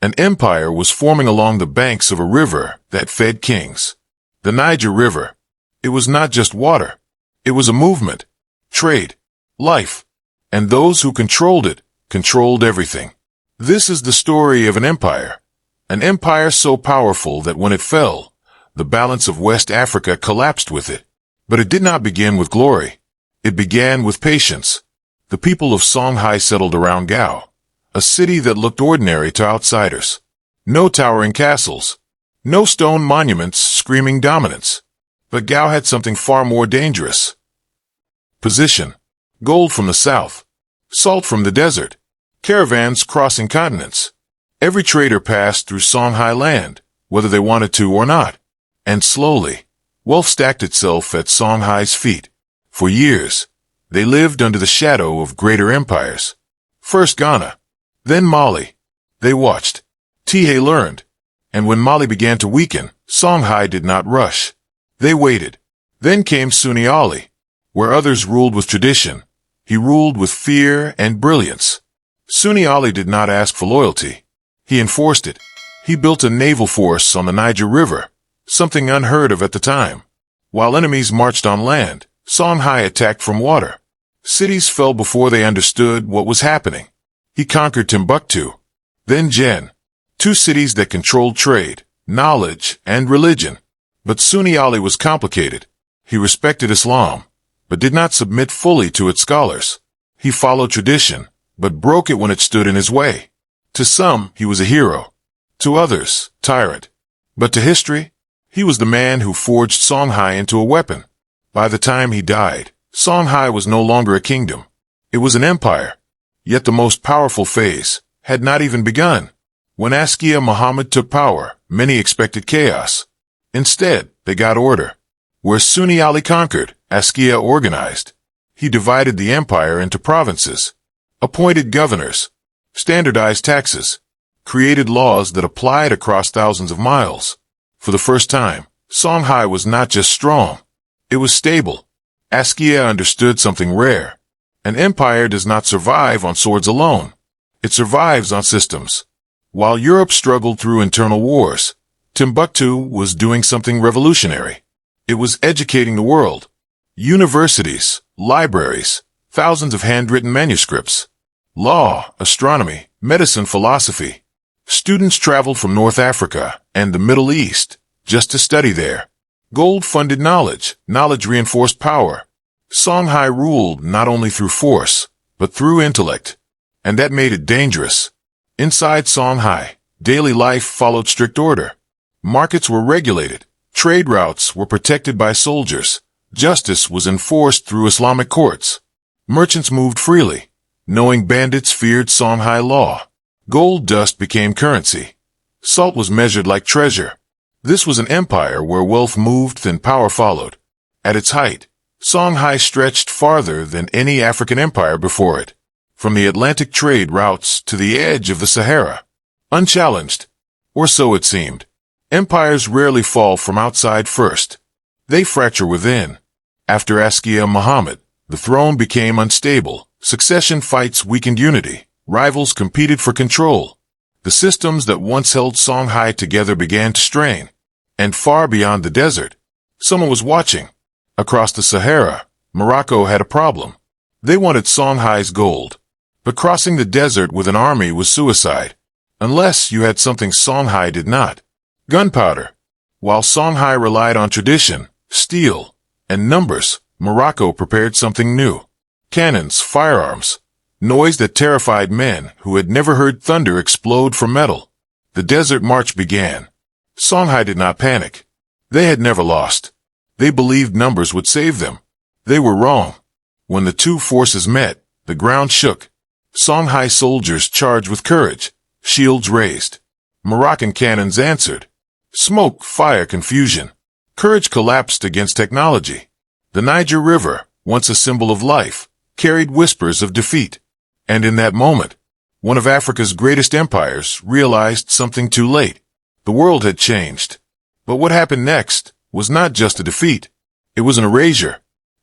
An empire was forming along the banks of a river that fed kings. The Niger River. It was not just water. It was a movement, trade, life, and those who controlled it controlled everything. This is the story of an empire so powerful that when it fell, the balance of West Africa collapsed with it. But it did not begin with glory. It began with patience. The people of Songhai settled around Gao, a city that looked ordinary to outsiders. No towering castles, no stone monuments screaming dominance. But Gao had something far more dangerous. Position. Gold from the south, salt from the desert, caravans crossing continents. Every trader passed through Songhai land, whether they wanted to or not. And slowly, wealth stacked itself at Songhai's feet. For years, they lived under the shadow of greater empires. First Ghana, then Mali. They watched. Tihe learned. And when Mali began to weaken, Songhai did not rush. They waited. Then came Sunni Ali. Where others ruled with tradition, he ruled with fear and brilliance. Sunni Ali did not ask for loyalty. He enforced it. He built a naval force on the Niger River, something unheard of at the time. While enemies marched on land, Songhai attacked from water. Cities fell before they understood what was happening. He conquered Timbuktu, then Jen, two cities that controlled trade, knowledge, and religion. But Sunni Ali was complicated. He respected Islam, but did not submit fully to its scholars. He followed tradition, but broke it when it stood in his way. To some, he was a hero. To others, tyrant. But to history, he was the man who forged Songhai into a weapon. By the time he died, Songhai was no longer a kingdom. It was an empire. Yet the most powerful phase had not even begun. When Askia Muhammad took power, many expected chaos. Instead, they got order. Where Sunni Ali conquered, Askia organized. He divided the empire into provinces, appointed governors, standardized taxes, created laws that applied across thousands of miles. For the first time, Songhai was not just strong. It was stable. Askia understood something rare. An empire does not survive on swords alone. It survives on systems. While Europe struggled through internal wars, Timbuktu was doing something revolutionary. It was educating the world. Universities, libraries, thousands of handwritten manuscripts. Law, astronomy, medicine, philosophy. Students traveled from North Africa and the Middle East just to study there. Gold funded knowledge. Knowledge reinforced power. Songhai ruled not only through force, but through intellect. And that made it dangerous. Inside Songhai, daily life followed strict order. Markets were regulated. Trade routes were protected by soldiers. Justice was enforced through Islamic courts. Merchants moved freely, knowing bandits feared Songhai law. Gold dust became currency. Salt was measured like treasure. This was an empire where wealth moved and power followed. At its height, Songhai stretched farther than any African empire before it, from the Atlantic trade routes to the edge of the Sahara. Unchallenged, or so it seemed. Empires rarely fall from outside first. They fracture within. After Askia Muhammad, the throne became unstable. Succession fights weakened unity. Rivals competed for control. The systems that once held Songhai together began to strain. And far beyond the desert, someone was watching. Across the Sahara, Morocco had a problem. They wanted Songhai's gold. But crossing the desert with an army was suicide. Unless you had something Songhai did not. Gunpowder. While Songhai relied on tradition, steel, and numbers, Morocco prepared something new. Cannons, firearms, noise that terrified men who had never heard thunder explode from metal. The desert march began. Songhai did not panic. They had never lost. They believed numbers would save them. They were wrong. When the two forces met, the ground shook. Songhai soldiers charged with courage, shields raised. Moroccan cannons answered. Smoke, fire, confusion. Courage collapsed against technology. The Niger River, once a symbol of life, carried whispers of defeat. And in that moment, one of Africa's greatest empires realized something too late. The world had changed. But what happened next was not just a defeat. It was an erasure.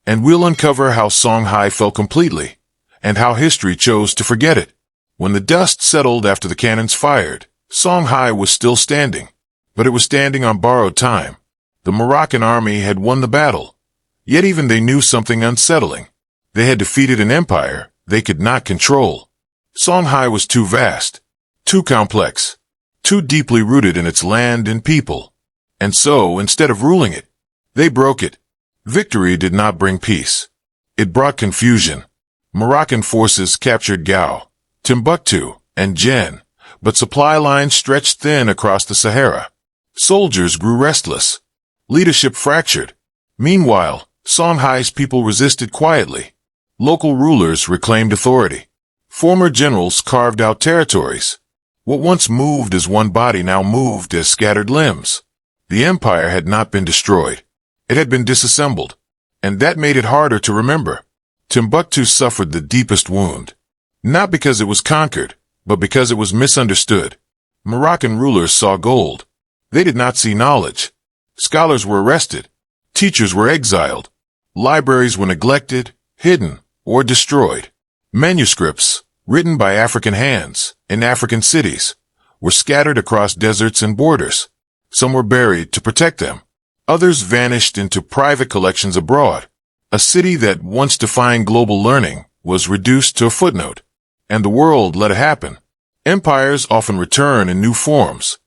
And we'll uncover how Songhai fell completely, and how history chose to forget it. When the dust settled after the cannons fired, Songhai was still standing, but it was standing on borrowed time. The Moroccan army had won the battle, yet even they knew something unsettling. They had defeated an empire they could not control. Songhai was too vast, too complex, too deeply rooted in its land and people. And so, instead of ruling it, they broke it. Victory did not bring peace. It brought confusion. Moroccan forces captured Gao, Timbuktu, and Jen, but supply lines stretched thin across the Sahara. Soldiers grew restless. Leadership fractured. Meanwhile, Songhai's people resisted quietly. Local rulers reclaimed authority. Former generals carved out territories. What once moved as one body now moved as scattered limbs. The empire had not been destroyed. It had been disassembled, and that made it harder to remember. Timbuktu suffered the deepest wound, not because it was conquered, but because it was misunderstood. Moroccan rulers saw gold. They did not see knowledge. Scholars were arrested. Teachers were exiled. Libraries were neglected, hidden, or destroyed. Manuscripts, written by African hands, in African cities, were scattered across deserts and borders. Some were buried to protect them. Others vanished into private collections abroad. A city that once defined global learning was reduced to a footnote. And the world let it happen. Empires often return in new forms.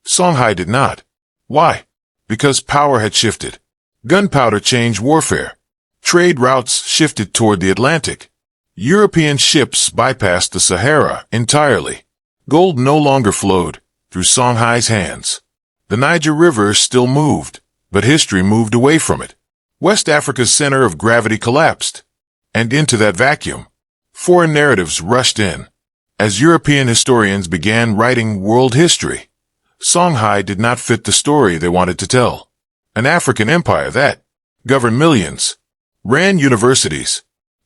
Songhai did not. Why? Because power had shifted. Gunpowder changed warfare. Trade routes shifted toward the Atlantic. European ships bypassed the Sahara entirely. Gold no longer flowed through Songhai's hands. The Niger River still moved, but history moved away from it. West Africa's center of gravity collapsed, and into that vacuum, foreign narratives rushed in. As European historians began writing world history, Songhai did not fit the story they wanted to tell. An African empire that governed millions, ran universities,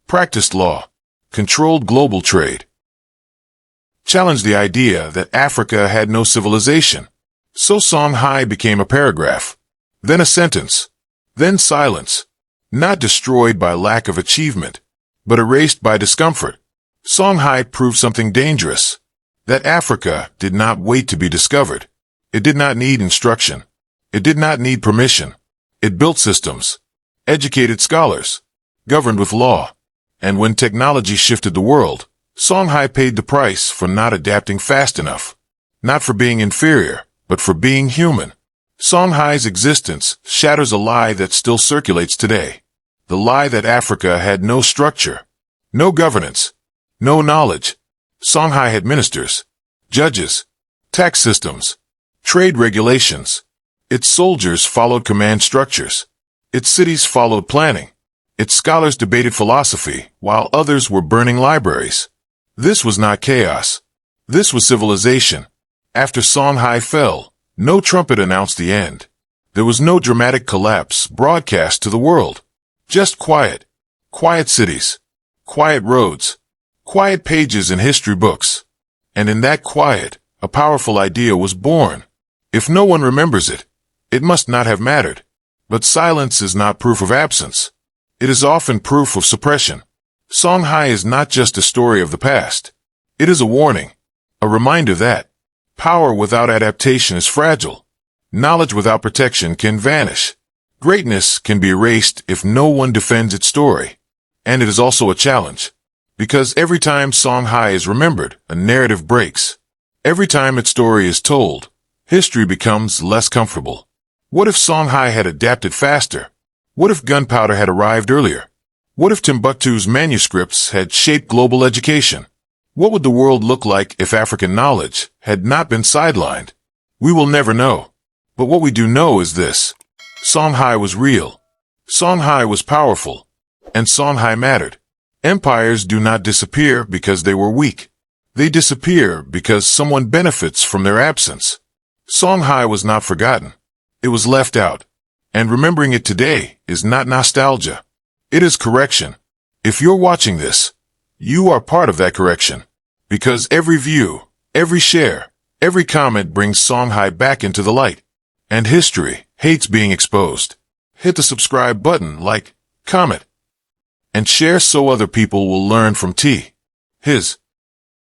practiced law, controlled global trade, challenged the idea that Africa had no civilization. So Songhai became a paragraph, then a sentence, then silence, not destroyed by lack of achievement, but erased by discomfort. Songhai proved something dangerous, that Africa did not wait to be discovered. It did not need instruction. It did not need permission. It built systems, educated scholars, governed with law. And when technology shifted the world, Songhai paid the price for not adapting fast enough, not for being inferior, but for being human. Songhai's existence shatters a lie that still circulates today. The lie that Africa had no structure, no governance, no knowledge. Songhai had ministers, judges, tax systems, trade regulations. Its soldiers followed command structures. Its cities followed planning. Its scholars debated philosophy, while others were burning libraries. This was not chaos. This was civilization. After Songhai fell, no trumpet announced the end. There was no dramatic collapse broadcast to the world. Just quiet. Quiet cities. Quiet roads. Quiet pages in history books. And in that quiet, a powerful idea was born. If no one remembers it, it must not have mattered. But silence is not proof of absence. It is often proof of suppression. Songhai is not just a story of the past. It is a warning, a reminder that power without adaptation is fragile. Knowledge without protection can vanish. Greatness can be erased if no one defends its story. And it is also a challenge, because every time Songhai is remembered, a narrative breaks. Every time its story is told, history becomes less comfortable. What if Songhai had adapted faster? What if gunpowder had arrived earlier? What if Timbuktu's manuscripts had shaped global education? What would the world look like if African knowledge had not been sidelined? We will never know. But what we do know is this. Songhai was real. Songhai was powerful. And Songhai mattered. Empires do not disappear because they were weak. They disappear because someone benefits from their absence. Songhai was not forgotten. It was left out. And remembering it today is not nostalgia. It is correction. If you're watching this, you are part of that correction. Because every view, every share, every comment brings Songhai back into the light. And history hates being exposed. Hit the subscribe button, like, comment, and share so other people will learn from T. His